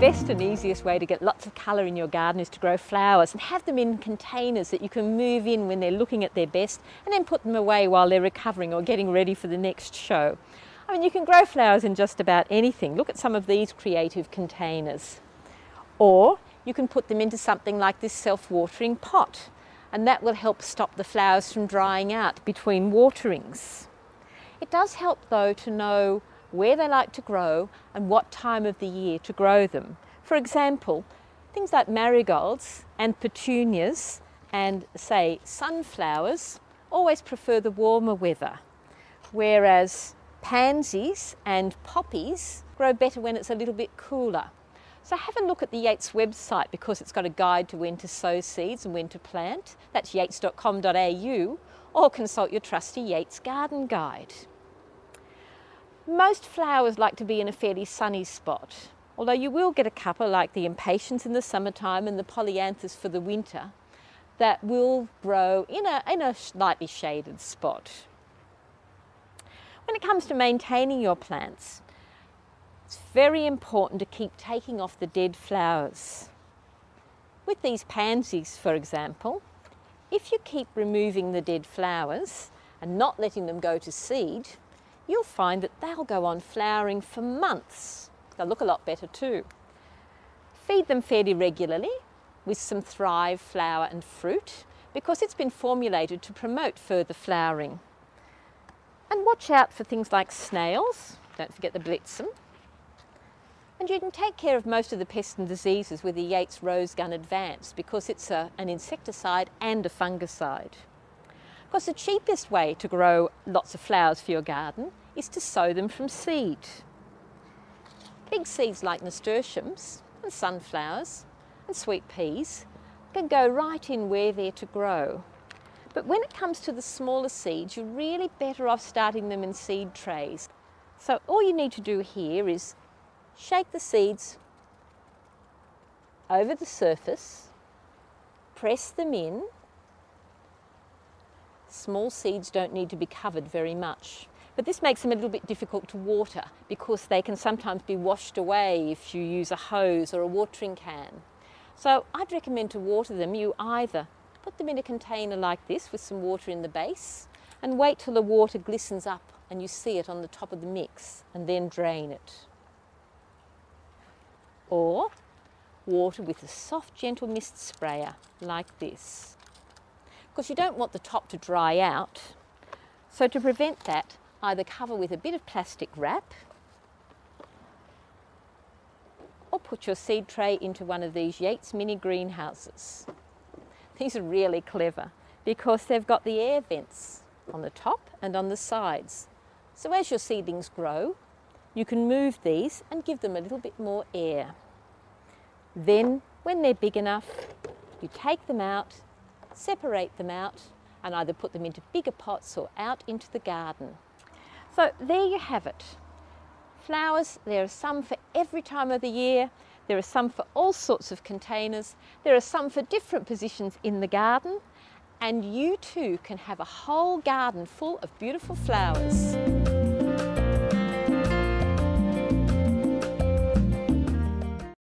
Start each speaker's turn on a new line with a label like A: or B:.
A: best and easiest way to get lots of colour in your garden is to grow flowers and have them in containers that you can move in when they're looking at their best and then put them away while they're recovering or getting ready for the next show. I mean, you can grow flowers in just about anything. Look at some of these creative containers. Or you can put them into something like this self-watering pot, and that will help stop the flowers from drying out between waterings. It does help though to know where they like to grow and what time of the year to grow them. For example, things like marigolds and petunias and, say, sunflowers always prefer the warmer weather, whereas pansies and poppies grow better when it's a little bit cooler. So have a look at the Yates website because it's got a guide to when to sow seeds and when to plant. That's yates.com.au, or consult your trusty Yates garden guide. Most flowers like to be in a fairly sunny spot, although you will get a couple like the impatiens in the summertime and the polyanthus for the winter that will grow in a slightly shaded spot. When it comes to maintaining your plants, it's very important to keep taking off the dead flowers. With these pansies, for example, if you keep removing the dead flowers and not letting them go to seed, you'll find that they'll go on flowering for months. They'll look a lot better too. Feed them fairly regularly with some Thrive flower and fruit because it's been formulated to promote further flowering. And watch out for things like snails, don't forget the blitzen. And you can take care of most of the pests and diseases with the Yates Rose Gun Advanced because it's an insecticide and a fungicide. Of course, the cheapest way to grow lots of flowers for your garden is to sow them from seed. Big seeds like nasturtiums and sunflowers and sweet peas can go right in where they're to grow. But when it comes to the smaller seeds, you're really better off starting them in seed trays. So all you need to do here is shake the seeds over the surface, press them in. Small seeds don't need to be covered very much, but this makes them a little bit difficult to water because they can sometimes be washed away if you use a hose or a watering can. So I'd recommend to water them, you either put them in a container like this with some water in the base and wait till the water glistens up and you see it on the top of the mix and then drain it. Or water with a soft, gentle mist sprayer like this. Of course, you don't want the top to dry out, so to prevent that, either cover with a bit of plastic wrap or put your seed tray into one of these Yates mini greenhouses. These are really clever because they've got the air vents on the top and on the sides. So as your seedlings grow, you can move these and give them a little bit more air. Then, when they're big enough, you take them out, separate them out, and either put them into bigger pots or out into the garden. So there you have it. Flowers, there are some for every time of the year. There are some for all sorts of containers. There are some for different positions in the garden. And you too can have a whole garden full of beautiful flowers.